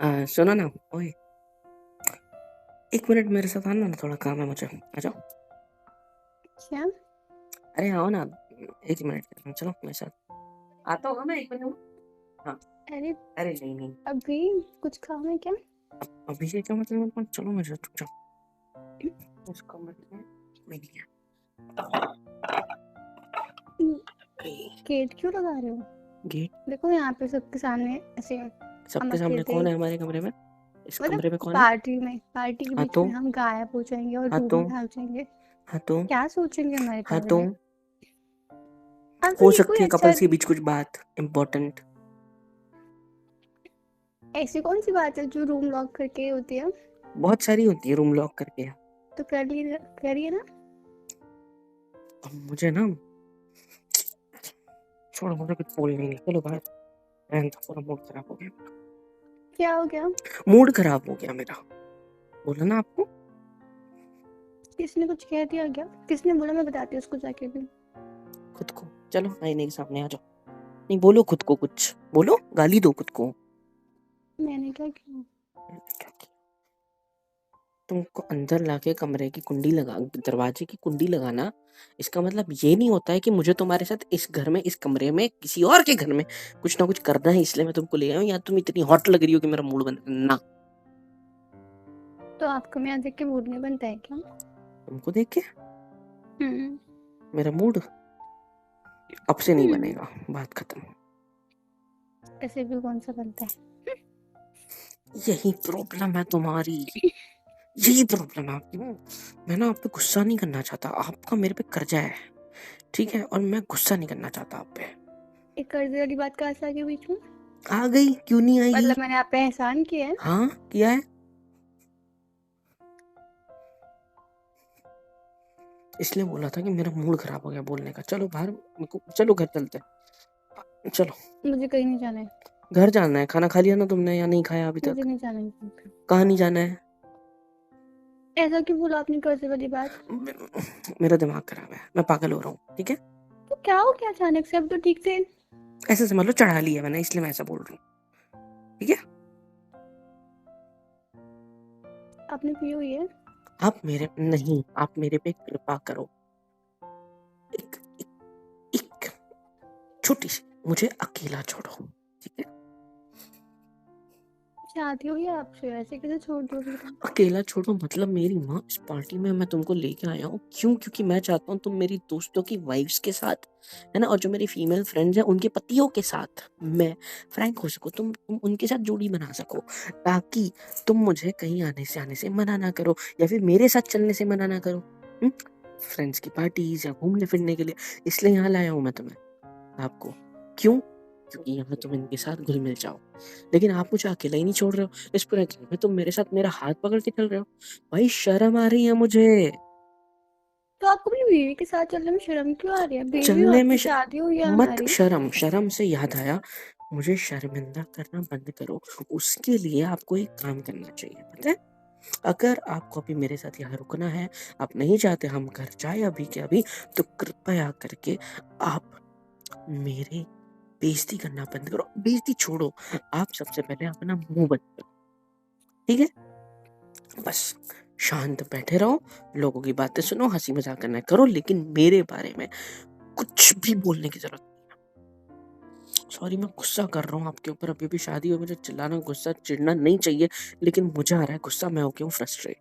सुनो ना। ओए, 1 मिनट मेरे साथ आना ना, थोड़ा काम है मुझे। आ जाओ। क्या? अरे आओ ना, 1 मिनट चलो मेरे साथ। आता होगा मैं 1 मिनट। हाँ। अरे अरे नहीं नहीं, अभी कुछ काम है क्या? अभी से क्या मतलब, चलो मुझे रुक जाओ। उस कमरे में कोई नहीं है। गेट क्यों लगा रहे हो? गेट? देखो यहाँ पे सबके सामने ऐसे हम सबके सामने अकेले, कौन है हमारे कमरे में? इस मतलब कमरे में कौन है? पार्टी के हाँ बीच तो, में हम गायब हो जाएंगे और हाँ रूम तो, में भाग जाएंगे। हाँ तो, क्या सोचेंगे हमारे हाँ बारे तो, में? अब तो हो ये कोई सकती है अच्छा, कपल्स के बीच कुछ बात इम्पोर्टेंट। ऐसी कौन सी बात है जो रूम लॉक करके होती है? बहुत सारी होती है रूम लॉक करके। तो करिए ना। अब मुझे ना, छोड़ो, मुझे कुछ बोलना ही नहीं, चलो बाहर। पूरा मूड खराब हो गया। क्या हो गया? मूड खराब हो गया मेरा, बोला ना आपको। किसने कुछ कह दिया क्या? किसने बोला? मैं बताती हूँ उसको जाके भी। खुद को, चलो आईने के सामने आ जाओ। नहीं बोलो खुद को, कुछ बोलो, गाली दो खुद को। मैंने क्या किया? मैंने क्या किया? तुमको अंदर लाके कमरे की कुंडी लगा, दरवाजे की कुंडी लगाना, इसका मतलब ये नहीं होता है कि मुझे तुम्हारे साथ इस घर में, इस कमरे में, किसी और के घर में कुछ ना कुछ करना है, इसलिए मैं तुमको ले आया हूँ, या तुम इतनी हॉट लग रही हो कि मेरा मूड बन ना। तो आपको मैं यहाँ देख के मूड नहीं बनता है क्या? तुमको देख के हम्म। मेरा मूड अब से नहीं हम्म। बनेगा, बात खत्म। ऐसे भी कौन सा बनता है? यही प्रॉब्लम है तुम्हारी, यही प्रॉब्लम है आपकी। मैं ना आप पे गुस्सा नहीं करना चाहता, आपका मेरे पे कर्जा है, ठीक है, और मैं गुस्सा नहीं करना चाहता आप पे। एक कर्जे वाली बात कहाँ से आ गई बीच में? आ गई, क्यों नहीं आएगी? मतलब मैंने आप पे एहसान किया है? हाँ किया है, इसलिए बोला था कि मेरा मूड खराब हो गया बोलने का। चलो बाहर, चलो घर चलते हैं, चलो। मुझे कहीं नहीं जाना है। घर जाना है? खाना खा लिया ना तुमने, या नहीं खाया अभी मुझे तक? नहीं जाना है कहीं पे। कहाँ नहीं जाना है? ऐसा क्यों बोला आपने कर्जे वाली बात? मेरा दिमाग खराब है, मैं पागल हो रहा हूँ, ठीक है। तो क्या हो गया अचानक से? अब तो ठीक थे। ऐसे समझ लो चढ़ा लिया मैंने, इसलिए मैं ऐसा बोल रही हूँ, ठीक है। आपने पी हुई है? आप मेरे नहीं, आप मेरे पे कृपा करो। एक, एक, एक छोटी सी, मुझे अकेला छोड़ो, ठीक है। शादी हुई है आपसे, ऐसे कैसे छोड़ दोगे तुम? अकेला छोड़ो मतलब, मेरी माँ इस पार्टी में मैं तुमको लेके आया हूँ क्यों? क्योंकि मैं चाहता हूँ तुम मेरी दोस्तों की वाइफ्स के साथ, है ना, और जो मेरी फीमेल फ्रेंड्स हैं उनके पतियों के साथ मैं फ्रैंक हो सकूँ, तुम उनके साथ जोड़ी बना सको, ताकि तुम मुझे कहीं आने से मना ना करो, या फिर मेरे साथ चलने से मना ना करो, फ्रेंड्स की पार्टीज या घूमने फिरने के लिए। इसलिए यहाँ लाया हूँ मैं तुम्हें, आपको। क्यों? क्योंकि यहाँ तुम इनके साथ घुल मिल जाओ। लेकिन आप मुझे अकेला ही नहीं छोड़ रहे हो, इस पूरे घर में तुम मेरे साथ मेरा हाथ पकड़ के चल रहे हो। भाई शर्म आ रही है मुझे। तो आपको अपनी बीवी के साथ चलने में शर्म क्यों आ रही है? बीवी हो चलने में आपकी, शादी हुई है मत हमारी। शर्म, शर्म से याद आया, मुझे शर्मिंदा करना बंद करो। उसके लिए आपको एक काम करना चाहिए, पता है। अगर आपको अभी मेरे साथ यहाँ रुकना है, आप नहीं चाहते हम घर जाए अभी के अभी, तो कृपया करके आप मेरे बेइज्जती करना बंद करो। बेइज्जती छोड़ो, आप सबसे पहले अपना मुंह बंद करो, ठीक है। बस शांत बैठे रहो, लोगों की बातें सुनो, हंसी मजाक करना करो, लेकिन मेरे बारे में कुछ भी बोलने की जरूरत नहीं। सॉरी, मैं गुस्सा कर रहा हूँ आपके ऊपर, अभी भी शादी हो, मुझे चिल्लाना, गुस्सा, चिढ़ना नहीं चाहिए, लेकिन मुझे आ रहा है गुस्सा, मैं हो गया हूँ फ्रस्ट्रेट।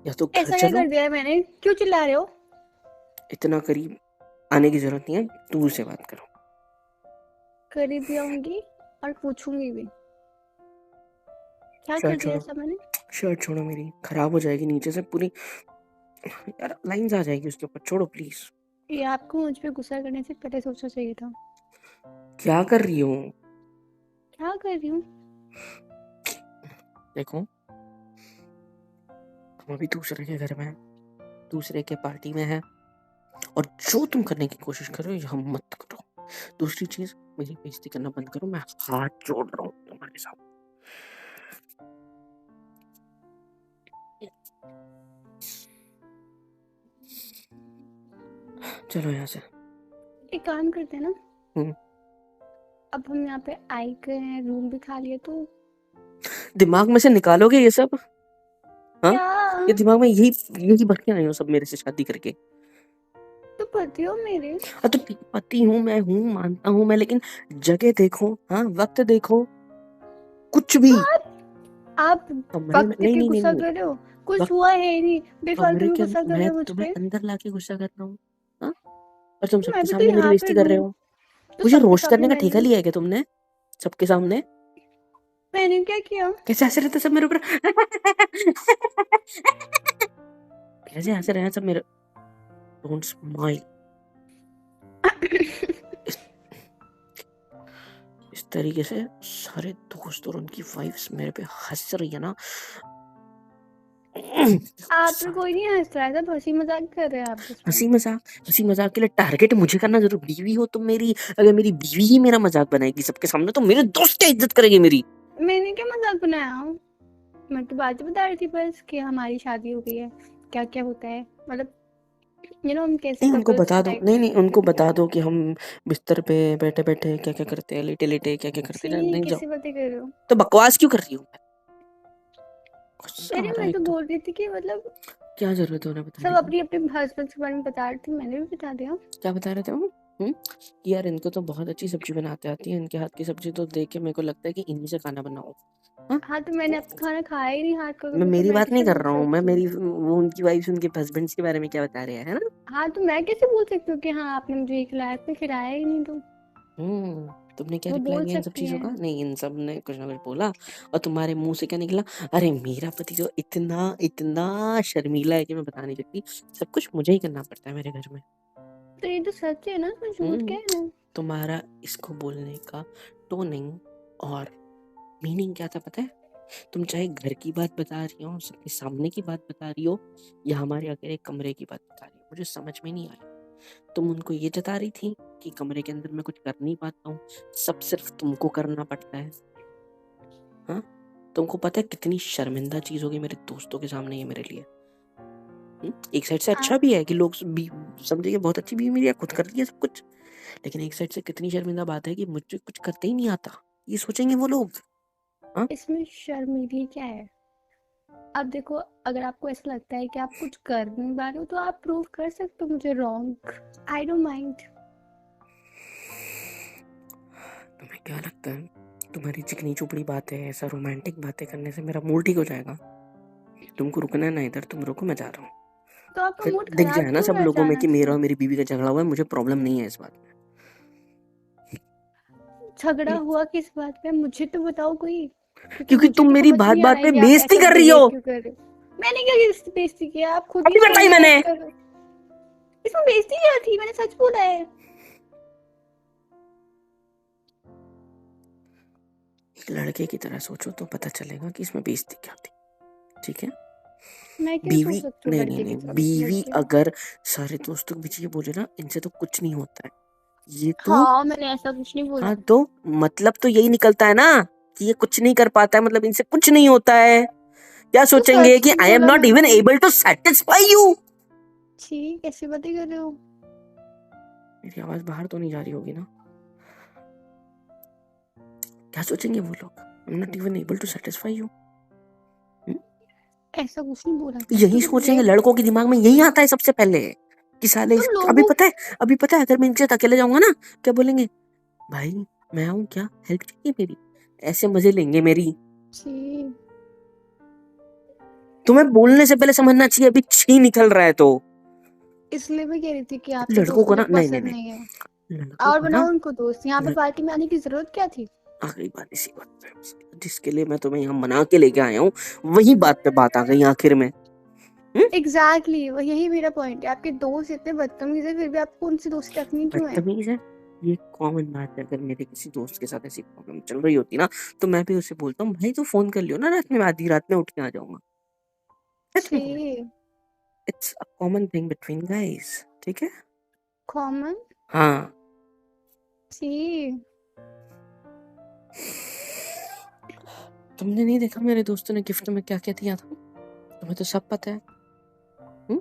या तो घर ऐसा क्या चलो, कर दिया है मैंने? क्यों चिल्ला रहे हो? इतना करीब आने की जरूरत नहीं है, दूर से बात करो। करीब भी आऊंगी और पूछूंगी भी। क्या कर शर्ट दिया छोड़ो, ऐसा मैंने? शर्ट छोड़ो, मेरी खराब हो जाएगी नीचे से पूरी, यार लाइंस आ जाएगी उसके ऊपर, छोड़ो प्लीज। ये आपको मुझ पे गुस्सा करने से पहले सोचना चाहिए था। क्या कर रही हूँ? क्या कर रही हूँ? देखो, हम अभी दूसरे के घर में हैं, दूसरे के पार्टी में है, और जो तुम करने की कोशिश कर रहे हो यहाँ मत करो। दूसरी चीज, मेरी बेइज्जती करना बंद करो, मैं हाथ जोड़ रहा हूँ तुम्हारे साथ। चलो यहाँ से। एक काम करते हैं ना, हम्म अब हम यहाँ पे आई गए हैं, रूम भी खा लिए, तो दिमाग में से निकालोगे ये सब? हाँ, क्या? ये दिमाग में यही यही भर के आए हो सब मेरे से शादी करके। तो पति हो मेरे। तो पति हूँ, मैं हूँ, मानता हूँ मैं, लेकिन जगह देखो, हाँ, वक्त देखो, कुछ भी। आप कमरे में वक्त नहीं के नहीं नहीं गुस्सा नहीं, कर रहे हो? कुछ वक्त हुआ है नहीं, बेफालतू कमरे में के गुस्सा कर रहे मैं हो मुझ तुम्हें पे। अंदर लाके गुस्सा कर रहा हूँ, हाँ? और तुम तो मैं सबके भी तो सामने मेरी यहाँ पे बेइज्जती कर रहे रूम, हो। तो मुझे सबके रोस्ट सामने करने का ठेका मैंने लिया है क्या तुमने सबके सामने? मैंने क्या किया? कैसे हंस रहे थे सब मेरे ऊपर? कैसे हंस रहे हैं सब मेरे? Don't smile. इस, इस तरीके से सारे दोस्त और उनकी वाइफ्स मेरे पे हंस रही है ना। आप पे कोई नहीं हंस रहा है, सब हंसी मजाक कर रहे हैं आप बस में। हंसी मजाक के लिए टारगेट मुझे करना जरूर। बीवी हो तुम मेरी, अगर मेरी बीवी ही मेरा मजाक बनाएगी सबके सामने तो मेरे दोस्त क्या इज्जत करेगी मेरी? मैंने क्या मजाक बनाया? मैं तो बात बता रही थी बस कि हमारी शादी हो गई है, क्या क्या होता है, मतलब हम कैसे नहीं उनको कपल्स बता दो, लाइक नहीं नहीं उनको करते बता हैं। दो कि हम बिस्तर पे बैठे बैठे क्या क्या करते हैं, लेटे लेटे क्या क्या करते हैं, छी, नहीं जाओ। कैसी बातें कर रहे हो? तो बकवास क्यों कर रही हूँ? गुस्सा अरे आ रहा है मैं एक तो तो। बोल रही थी कि मतलब क्या जरूरत है उन्हें सब बताने की? अपनी अपने हस्बैंड के बारे में बता रही थी, मैंने भी बता दिया। क्या बता रहे थे वो? कि यार इनको तो बहुत अच्छी सब्जी बनाते आती है, इनके हाथ की सब्जी तो देख के मेरे को लगता है कि इन्हीं से खाना बनाओ। हाँ, हाँ तो मैंने आपका खाना खाया ही नहीं हाथ का मैं कभी, तो मेरी मैं बात नहीं कैसे कर बोल रहा हूँ, मैं सकती हूँ? मेरी वो उनकी वाइफ उनके हस्बैंड्स के बारे में क्या बता रहे हैं, है ना? हाँ तो मैं कैसे बोल सकती हूँ कि हाँ आपने मुझे ये खिलाया, तो खिलाया ही नहीं तो। तुमने क्या वो रिप्लाई बोल दिया इन सब सकती चीजों का? हैं। नहीं, इन सब ने कुछ ना कुछ बोला और तुम्हारे मुंह से क्या निकला? अरे मेरा पति तो इतना इतना शर्मीला है कि मैं बता नहीं सकती, सब कुछ मुझे ही करना पड़ता है मेरे घर में। तो ये तो सच है ना, इसमें झूठ हम्म क्या है? तुम्हारा इसको बोलने का टोनिंग और मीनिंग क्या था पता है? तुम चाहे घर की बात बता रही हो, सबके सामने की बात बता रही हो, या हमारे अकेले कमरे की बात बता रही हो, मुझे समझ में नहीं आया। तुम उनको ये जता रही थी कि कमरे के अंदर मैं कुछ कर नहीं पाता हूँ, सब सिर्फ तुमको करना पड़ता है। हाँ, तुमको पता है कितनी शर्मिंदा चीज होगी मेरे दोस्तों के सामने ये मेरे लिए? एक साइड से अच्छा आप भी है कि लोग समझेंगे बहुत अच्छी बीवी मेरी है, खुद कर लिया सब कुछ, लेकिन एक साइड से कितनी शर्मिंदा बात है कि मुझे कुछ करते ही नहीं आता, ये सोचेंगे वो लोग। हाँ, इसमें शर्मीली क्या है? अब देखो, अगर आपको ऐसा लगता है कि आप कुछ कर नहीं पा रहे हो, तो आप प्रूव कर सकते हो मुझे रॉन्ग। I don't mind. तुम्हें क्या लगता है तुम्हारी चिकनी चुपड़ी बातें, ऐसा रोमांटिक बातें करने से मेरा मूड ठीक हो जाएगा? तुमको रुकना है ना, इधर तुम रुको, मैं जा रहा हूँ। तो आपका फिर मूड दिख खराब जाए ना क्यों हो सब रहा है लोगों में कि अचानक मेरा से? और मेरी बीवी का झगड़ा हुआ है, मुझे प्रॉब्लम नहीं है इस बात में। झगड़ा हुआ किस बात पे, मुझे तो बताओ कोई। क्योंकि क्योंकि मुझे तुम तो मेरी समझ बात नहीं आ बात रहा है पे कि आप बेइज्जती ऐसा कर रही बिहेव हो। क्यों कर रहे हो। मैंने क्या बेइज्जती किया? आप खुद ही अभी बताई शर्मिला मैंने। कर रहे हो। इसमें बेइज्जती क्या थी? मैंने सच बोला है। एक लड़के की तरह सोचो तो पता चलेगा कि इसमें बेइज्जती क्या थी, ठीक है? मैं क्यों बीवी, सोच सकती हूँ नहीं नहीं लड़के की नहीं, तरफ समझ बीवी के? अगर सारे दोस्तों के बीच ये बोले ना इनसे तो कुछ नहीं होता है, ये तो, हाँ मैंने ऐसा कुछ नहीं बोला। हाँ तो मतलब तो यही निकलता है ना कि ये कुछ नहीं कर पाता है, मतलब इनसे कुछ नहीं होता है। क्या तो सोचेंगे सच कि तो आई एम बोला नॉट इवन मैंने। Able to satisfy you? छी, कैसी बातें कर रहे हो? मेरी आवाज बाहर तो नहीं जा रही होगी ना? क्या सोचेंगे वो लोग? I am not even able to satisfy you? ऐसा कुछ नहीं बोला। यही तो सोचेंगे, ब्रेक। लड़कों के दिमाग में यही आता है सबसे पहले कि साले तो अभी लोगों। पता है, अभी पता है अगर मैं इनके साथ अकेले जाऊंगा ना, क्या बोलेंगे? भाई मैं आऊं क्या, हेल्प चाहिए मेरी? ऐसे मजे लेंगे मेरी। छी। तुम्हें बोलने से पहले समझना चाहिए अभी छी निकल रहा है तो। इसलिए मैं कह रही थी कि आपके लड़कों दोस्त को मुझे ना, नहीं नहीं पसंद नहीं, नहीं है। लड़कों और को ना, बनाओ उनको दोस्त, यहाँ पे पार्टी में आने की जरूरत क्या थी? आखिरी बात इसी बात पे, जिसके लिए मैं तुम्हें यहाँ मना के लेके आया हूँ वही बात पे बात आ गई आखिर में। एग्जैक्टली यही मेरा पॉइंट है। आपके दोस्त इतने बदतमीज है, फिर भी आपको उनसे दोस्ती रखनी क्यों है? बदतमीज है, ये कॉमन बात है। अगर मेरे किसी दोस्त के साथ ऐसी प्रॉब्लम चल रही होती ना तो मैं भी उसे बोलता हूँ भाई तू फोन कर लियो ना रात में, आधी रात में उठ के आ जाऊंगा। सच में, छी। It's a common thing between guys, ठीक है? कॉमन। हाँ। छी। तुमने नहीं देखा मेरे दोस्तों ने गिफ्ट में क्या क्या दिया था? तुम्हें तो सब पता है। हम्म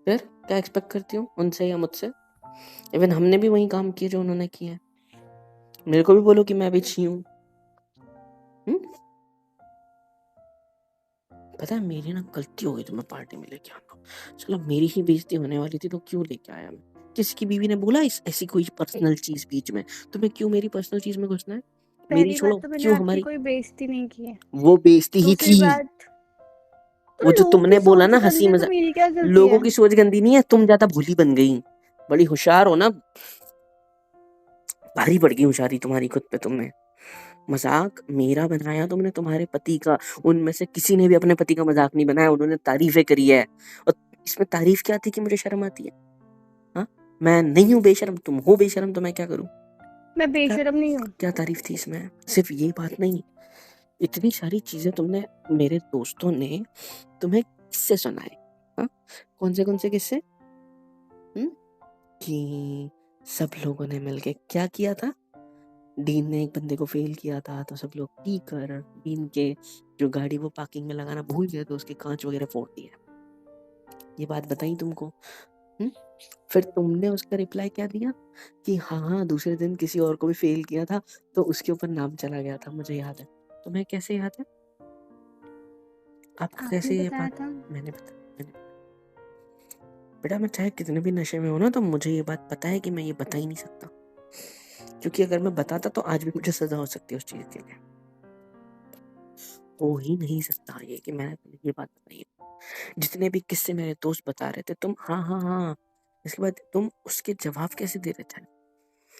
फिर क्या एक्सपेक्ट करती हूँ उनसे या मुझसे? इवन हमने भी वही काम किए जो उन्होंने किए हैं। मेरे को भी बोलो कि मैं भी छी हूँ। पता है मेरी ना गलती हो गई तुम्हें पार्टी में लेके आना। चलो मेरी ही बेइज्जती होने वाली थी तो क्यों लेके आया मैं? किसकी बीवी ने बोला ऐसी कोई पर्सनल चीज बीच में? तुम्हें क्यों मेरी पर्सनल चीज में घुसना है? मेरी पहली बात छोड़ो, तो मैंने क्यों आपकी हमारी? कोई बेइज्जती नहीं की है। वो बेइज्जती ही दूसरी थी। बात, तो वो जो लोगों की तुमने बोला सोच ना हंसी गंदी तो मजाक, मेरी क्या गलती लोगों है? की सोच गंदी नहीं है, तुम ज्यादा भोली बन गई। बड़ी होशियार हो ना, भारी पड़ गई होशियारी तुम्हारी खुद पे। तुमने मजाक मेरा बनाया, तुमने तुम्हारे पति का। उनमें से किसी ने भी अपने पति का मजाक नहीं बनाया, उन्होंने तारीफें करी है। और इसमें तारीफ क्या थी कि मुझे शर्म आती है? हाँ, मैं नहीं हूँ बेशर्म, तुम हो बेशर्म, तो मैं क्या करूँ? मैं क्या बेशर्म नहीं हूँ। क्या तारीफ थी इसमें? सिर्फ ये बात नहीं, इतनी सारी चीजें तुमने, मेरे दोस्तों ने तुम्हें किस्से सुनाए। हाँ, कौन से किस्से? कि सब लोगों ने मिलके क्या किया था? डीन ने एक बंदे को फेल किया था तो सब लोग पी कर डीन के जो गाड़ी वो पार्किंग में लगाना भूल गए तो उसके कांच वगैरह फोड़ दिए। ये बात बताई तुमको? फिर तुमने उसका रिप्लाई क्या दिया कि हाँ दूसरे दिन किसी और को भी फेल किया था तो उसके ऊपर नाम चला गया था, मुझे याद है। तुम्हें कैसे याद है? आपको आपने कैसे ये बताया बात? था। मैंने बेटा, मैं चाहे कितने भी नशे में हो ना, तो मुझे ये बात पता है कि मैं ये बता ही नहीं सकता, क्योंकि अगर मैं बताता तो आज भी मुझे सजा हो सकती है उस चीज के लिए। हो ही नहीं सकता ये कि मैंने तुम्हें ये बात बताई है। जितने भी किस्से मेरे दोस्त बता रहे थे, तुम हाँ हाँ हाँ, इसके बाद तुम उसके जवाब कैसे दे रहे थे?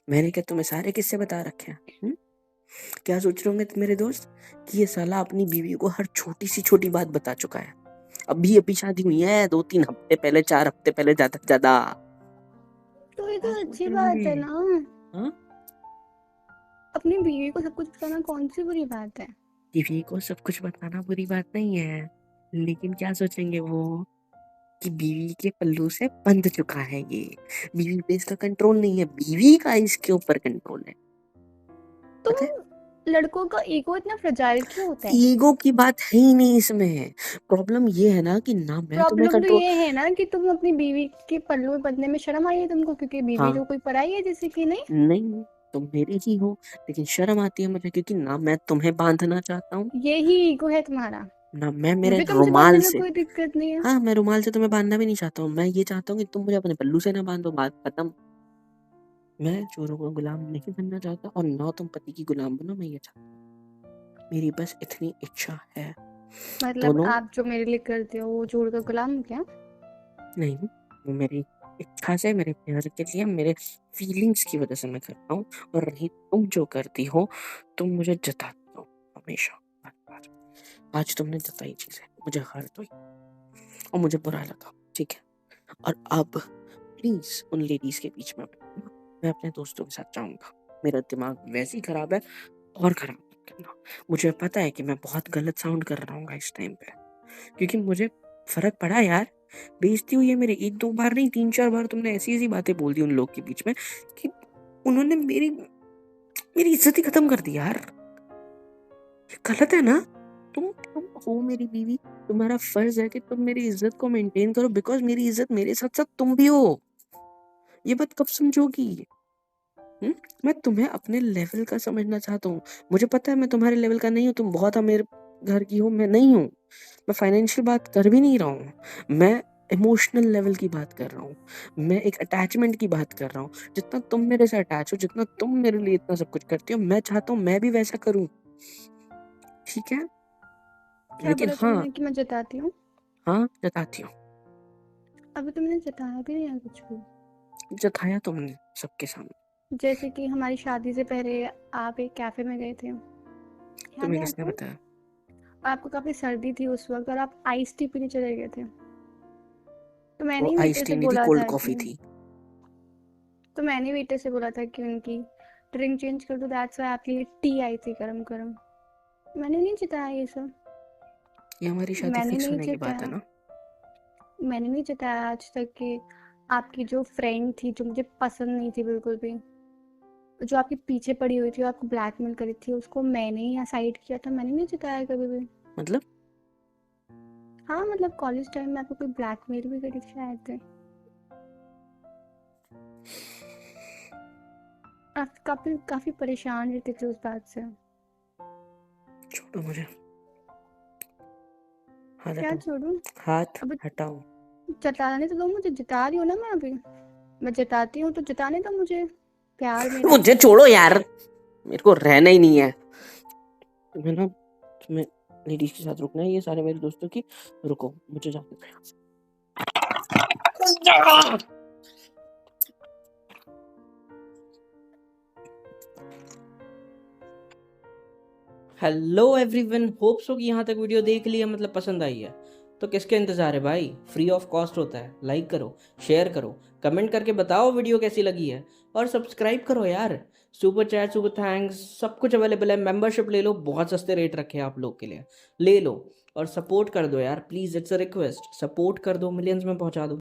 मैंने क्या तुम्हें सारे किस्से बता रखे हैं? क्या सोच रहे होंगे मेरे दोस्त कि ये साला अपनी बीवी को हर छोटी सी छोटी बात बता चुका है। अभी शादी हुई है 2-3 हफ्ते पहले, 4 हफ्ते पहले, ज्यादा से ज्यादा। तो ये क्या तो सोच अच्छी रहे बात होंगे? है ना। हाँ, अपनी बीवी को सब कुछ बताना कौन सी बुरी बात है? बीवी को सब कुछ बताना बुरी बात नहीं है, लेकिन क्या सोचेंगे वो कि बीवी के पल्लू से बंध चुका है ये। बीवी पे इसका कंट्रोल नहीं है, बीवी का इसके ऊपर कंट्रोल है। तुम पता है, लड़कों का ईगो इतना फ्रजाइल क्यों होता है? ईगो की बात है ही नहीं इसमें। प्रॉब्लम ये है ना कि ना मैं तुम्हें प्रॉब्लम तो कंट्रोल। ये है ना कि तुम अपनी बीवी के पल्लू में बंधने में शर्म आई है तुमको, क्योंकि बीवी हाँ, तो कोई पराई है जैसे कि नहीं। नहीं, तुम मेरी ही हो, लेकिन शर्म आती है मुझे, क्योंकि ना मैं तुम्हें बांधना चाहता हूँ, यही ईगो है तुम्हारा। ना मैं मेरे मुझे तुमसे बांधने रुमाल में से। कोई दिक्कत नहीं है। हाँ, मैं रुमाल से तुम्हें बांधना भी नहीं चाहता हूँ, मैं ये चाहता हूँ कि तुम मुझे अपने पल्लू से ना बांधो, बात खत्म। मैं चोरों का गुलाम नहीं बनना चाहता और ना तुम पति की गुलाम बनो, मैं ये चाहता हूँ। मेरी बस इतनी इच्छा है। मतलब दोनों आप जो मेरे लिए करते हो वो जोड़ का गुलाम क्या? नहीं, वो मेरी इच्छा से, मेरे प्यार के लिए, मेरे फीलिंग्स की वजह से मैं करता हूँ। और रही तुम जो करती हो, तुम मुझे जताती हो हमेशा, बार बार। आज तुमने जताई चीजें, मुझे हर्ट हुई और मुझे बुरा लगा, ठीक है? और अब प्लीज उन लेडीज के बीच में मत आना। मैं अपने दोस्तों के साथ जाऊंगा, मेरा दिमाग वैसे ही खराब है, और खराब मत करना। मुझे पता है कि मैं बहुत गलत साउंड कर रहा हूँ इस टाइम पे, क्योंकि मुझे फर्क पड़ा यार। बेइज्जती हुई है मेरी, 1-2 बार नहीं, 3-4 बार तुमने ऐसी ऐसी बातें बोल दी उन लोग के बीच में कि उन्होंने मेरी मेरी इज्जत ही खत्म कर दी यार। ये गलत है ना? तुम हो मेरी बीवी, तुम्हारा फर्ज है कि तुम मेरी इज्जत को मेंटेन करो, बिकॉज मेरी इज्जत मेरे साथ साथ तुम भी हो। ये बात कब समझोगी? मैं तुम्हें अपने लेवल का समझना चाहता हूँ। मुझे पता है मैं तुम्हारे लेवल का नहीं हूँ, तुम बहुत अमीर घर की हो, मैं नहीं हूँ। मैं फाइनेंशियल बात कर भी नहीं रहा हूँ, मैं इमोशनल लेवल की बात कर रहा हूँ, मैं एक अटैचमेंट की बात कर रहा हूँ। जितना तुम मेरे से अटैच हो, जितना तुम मेरे लिए इतना सब कुछ करती हो, मैं चाहता हूँ मैं भी वैसा करूँ, ठीक है? क्या लेकिन बोला हाँ, तुमने कि मैं जताती हूँ? हाँ जताती हूँ। अभी तुमने जताया भी नहीं है कुछ भी। जताया तुमने सबके सामने। जैसे कि हमारी शादी से पहले आप एक कैफे में गए थे, याद तुम्हें है किसने आपको? बताया? आपको काफी सर्दी थी उस वक्त और आप आइस टी पीने चले गए थे। तो मैंने वो ही आइस वेटर टी से नहीं थी, बोला कोल्ड था कॉफी कि थी। उनकी ड्रिंक चेंज कर दो, दैट्स व्हाई आपके लिए टी आई थी गरम गरम। मैंने नहीं जताया ये सब। ये हमारी शादी मैंने फिक्स नहीं होने की बात है जताया। ना? मैंने नहीं जताया आज तक कि आपकी जो फ्रेंड थी जो मुझे पसंद नहीं थी बिल्कुल भी, जो आपके पीछे पड़ी हुई थी, आपको ब्लैकमेल करी थी, उसको मैंने ही साइड किया था। मैंने नहीं जताया कभी भी। मतलब हाँ, मतलब कॉलेज टाइम में आपको कोई ब्लैकमेल भी करी थी शायद से। आप काफ़ी परेशान रहते थे उस बात से। छोड़ो मुझे, हाथ क्या हटाओ, छोड़ूँ? हाथ अब हटाओ। जताने तो दो मुझे, जता रही हूँ ना मैं अभी। मैं जताती हूँ तो जताने दो मुझे प्यार मेरा। मुझे छोड़ो यार, मेरे को रहना ही नहीं है। तुम्हें लेडीज के साथ रुकना है, ये सारे मेरे दोस्तों की। रुको, मुझे जाके हेलो एवरीवन, होप सो कि यहाँ तक वीडियो देख लिया, मतलब पसंद आई है। तो किसके इंतजार है भाई, फ्री ऑफ कॉस्ट होता है। लाइक करो, शेयर करो, कमेंट करके बताओ वीडियो कैसी लगी है, और सब्सक्राइब करो यार। सुपर चैट, सुपर थैंक्स, सब कुछ अवेलेबल है। मेंबरशिप ले लो, बहुत सस्ते रेट रखे हैं आप लोग के लिए, ले लो और सपोर्ट कर दो यार please, it's a request. Support कर दो, मिलियंस में पहुंचा दो।